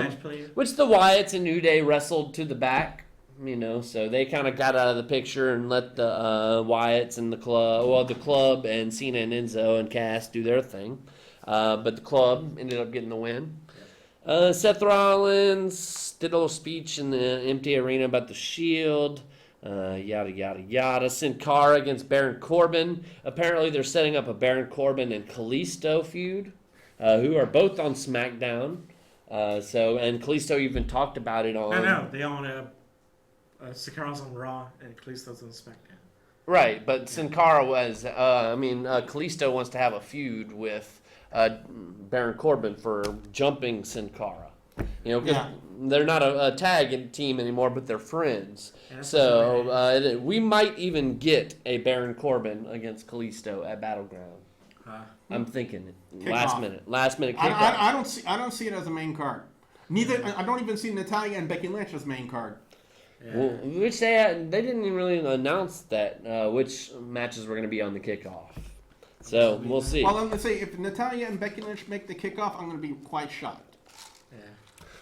match player. Which the Wyatts and New Day wrestled to the back. So they kind of got out of the picture and let the Wyatts and the club and Cena and Enzo and Cass do their thing. But the club ended up getting the win. Seth Rollins did a little speech in the empty arena about the Shield. Yada, yada, yada. Sin Cara against Baron Corbin. Apparently they're setting up a Baron Corbin and Kalisto feud, who are both on SmackDown. And Kalisto even talked about it on... No, they own Sin Cara's on Raw and Kalisto's on SmackDown. Right, but Sin Cara was... Kalisto wants to have a feud with Baron Corbin for jumping Sin Cara. They're not a tag team anymore, but they're friends. So we might even get a Baron Corbin against Kalisto at Battleground. I'm thinking last minute kickoff. I don't see it as a main card. I don't even see Natalya and Becky Lynch as main card. Yeah. Well, which they didn't even really announce that which matches were going to be on the kickoff. So we'll see. Well, I'm going to say if Natalya and Becky Lynch make the kickoff, I'm going to be quite shocked.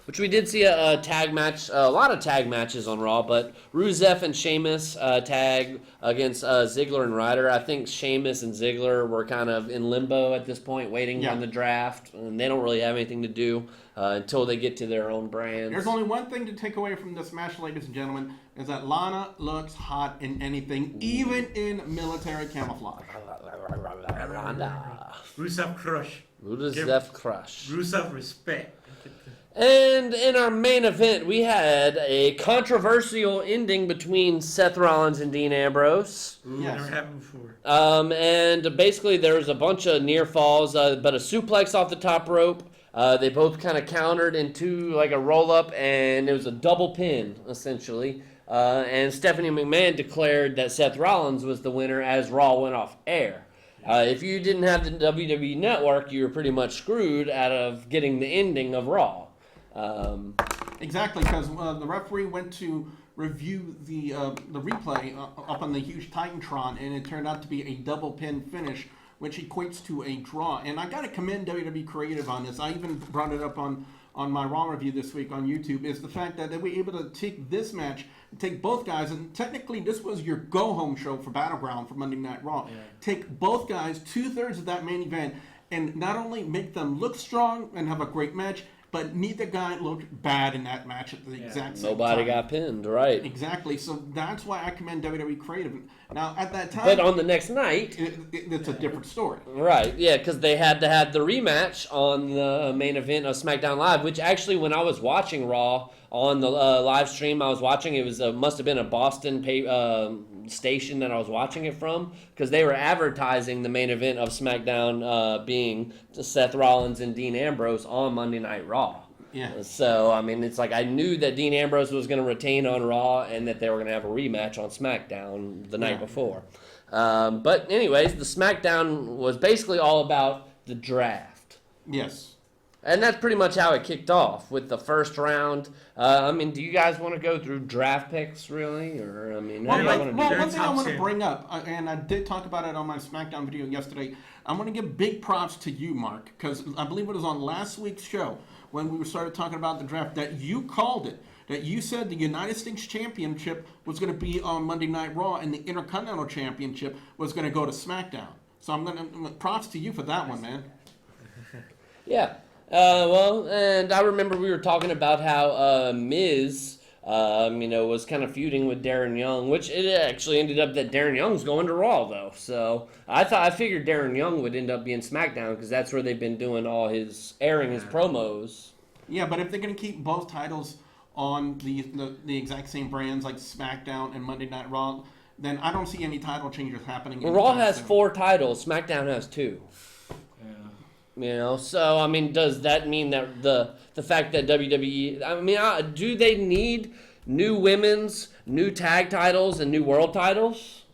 Which we did see a tag match, a lot of tag matches on Raw, but Rusev and Sheamus tag against Ziggler and Ryder. I think Sheamus and Ziggler were kind of in limbo at this point, waiting on the draft, and they don't really have anything to do until they get to their own brands. There's only one thing to take away from this match, ladies and gentlemen, is that Lana looks hot in anything, even in military camouflage. Rusev crush. Rusev crush. Rusev respect. And in our main event, we had a controversial ending between Seth Rollins and Dean Ambrose. Never happened before. And basically there was a bunch of near falls, but a suplex off the top rope. They both kind of countered into like a roll-up, and it was a double pin, essentially. And Stephanie McMahon declared that Seth Rollins was the winner as Raw went off air. If you didn't have the WWE Network, you were pretty much screwed out of getting the ending of Raw. Exactly, because the referee went to review the replay up on the huge Titantron, and it turned out to be a double pin finish, which equates to a draw. And I got to commend WWE Creative on this. I even brought it up on my Raw review this week on YouTube, is the fact that they were able to take this match, take both guys, and technically this was your go-home show for Battleground for Monday Night Raw. Yeah. Take both guys, 2/3 of that main event, and not only make them look strong and have a great match, but neither guy looked bad in that match at the exact same Nobody time. got pinned, right. Exactly. So that's why I commend WWE Creative. Now, at that time... But on the next night... It's a different story. Right, yeah, because they had to have the rematch on the main event of SmackDown Live, which actually, when I was watching Raw on the live stream I was watching, it was must have been a Boston station that I was watching it from, because they were advertising the main event of SmackDown being Seth Rollins and Dean Ambrose on Monday Night Raw. Yeah. So, I mean, it's like I knew that Dean Ambrose was going to retain on Raw and that they were going to have a rematch on SmackDown the night before. But anyways, the SmackDown was basically all about the draft. Yes. And that's pretty much how it kicked off with the first round. Do you guys want to go through draft picks, really? Or, one thing I want to bring up, and I did talk about it on my SmackDown video yesterday, I want to give big props to you, Mark, because I believe it was on last week's show when we started talking about the draft that you called it, that you said the United States Championship was going to be on Monday Night Raw and the Intercontinental Championship was going to go to SmackDown. So props to you for that one, man. Yeah. And I remember we were talking about how Miz, was kind of feuding with Darren Young, which it actually ended up that Darren Young's going to Raw, though. So I figured Darren Young would end up being SmackDown because that's where they've been doing airing his promos. Yeah, but if they're going to keep both titles on the exact same brands like SmackDown and Monday Night Raw, then I don't see any title changes happening. Raw has 4 titles. SmackDown has 2. Does that mean that the fact that WWE, do they need new women's, new tag titles, and new world titles?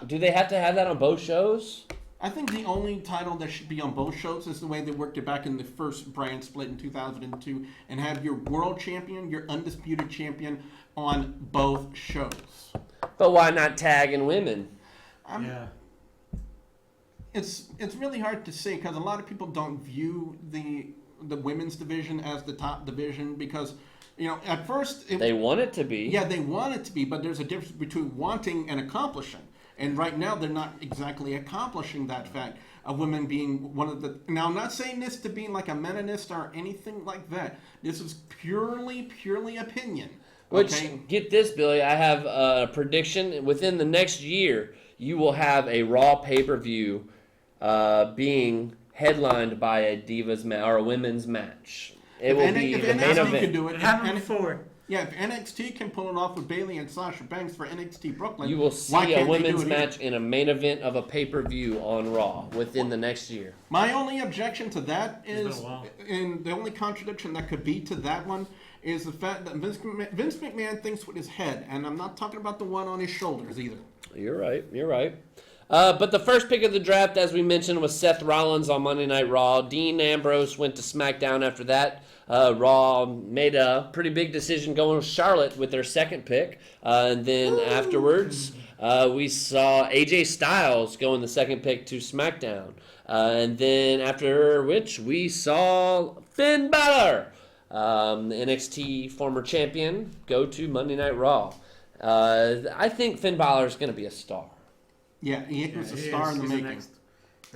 Do they have to have that on both shows? I think the only title that should be on both shows is the way they worked it back in the first brand split in 2002, and have your world champion, your undisputed champion, on both shows. But why not tag and women? It's really hard to say because a lot of people don't view the the women's division as the top division because, at first They want it to be. yeah, they want it to be, but there's a difference between wanting and accomplishing. And right now, they're not exactly accomplishing that fact of women being one of the. Now, I'm not saying this to be like a meninist or anything like that. This is purely opinion. Which, Okay? get this, Billy, I have a prediction. Within the next year, you will have a Raw pay-per-view being headlined by a Divas match or a women's match. It will be If the main NXT event. can do it, It happened before. yeah, if NXT can pull it off with Bayley and Sasha Banks for NXT Brooklyn, You will why see can't a they do women's it here? match in a main event of a pay-per-view on Raw within the next year. My only objection to that been is, a while. and the only contradiction that could be to that one, is the fact that Vince McMahon thinks with his head, and I'm not talking about the one on his shoulders either. You're right. You're right. But the first pick of the draft, as we mentioned, was Seth Rollins on Monday Night Raw. Dean Ambrose went to SmackDown after that. Raw made a pretty big decision going with Charlotte with their second pick. And then afterwards, we saw AJ Styles go in the second pick to SmackDown. And then after which, we saw Finn Balor, the NXT former champion, go to Monday Night Raw. I think Finn Balor is going to be a star. Yeah, he was a star in the making.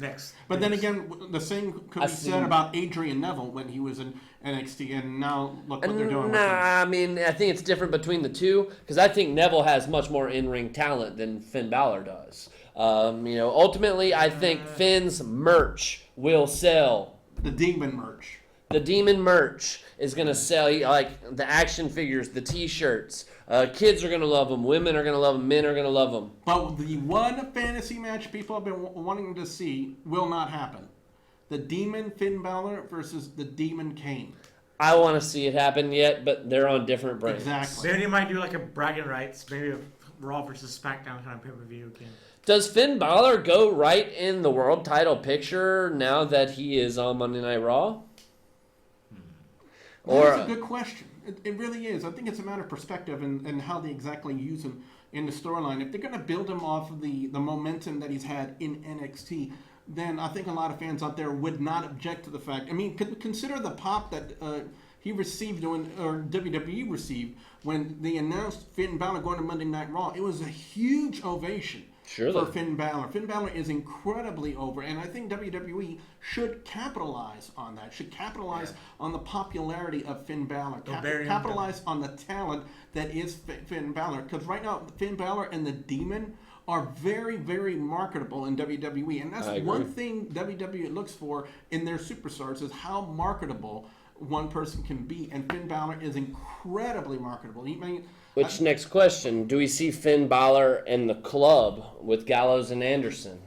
Next. But then again, the same could be said seen- about Adrian Neville when he was in NXT, and now look what they're doing with him. I mean, I think it's different between the two because I think Neville has much more in-ring talent than Finn Balor does. Ultimately, I think Finn's merch will sell. The Demon merch. The Demon merch is going to sell, like the action figures, the T-shirts. Kids are going to love them. Women are going to love them. Men are going to love them. But the one fantasy match people have been wanting to see will not happen. The Demon Finn Balor versus the Demon Kane. I want to see it happen yet, but they're on different brands. Exactly. Maybe they might do like a bragging rights, maybe a Raw versus SmackDown kind of pay-per-view again. Does Finn Balor go right in the world title picture now that he is on Monday Night Raw? That's a good question. It really is. I think it's a matter of perspective and how they exactly use him in the storyline. If they're going to build him off of the momentum that he's had in NXT, then I think a lot of fans out there would not object to the fact. I mean, consider the pop that he received or WWE received when they announced Finn Balor going to Monday Night Raw. It was a huge ovation. Surely. For Finn Balor. Finn Balor is incredibly over, and I think WWE should capitalize on that. Should capitalize on the popularity of Finn Balor. Capitalize on the talent that is Finn Balor. Because right now, Finn Balor and the Demon are very, very marketable in WWE, and that's one thing WWE looks for in their superstars is how marketable one person can be, and Finn Balor is incredibly marketable. Next question, do we see Finn Balor in the club with Gallows and Anderson?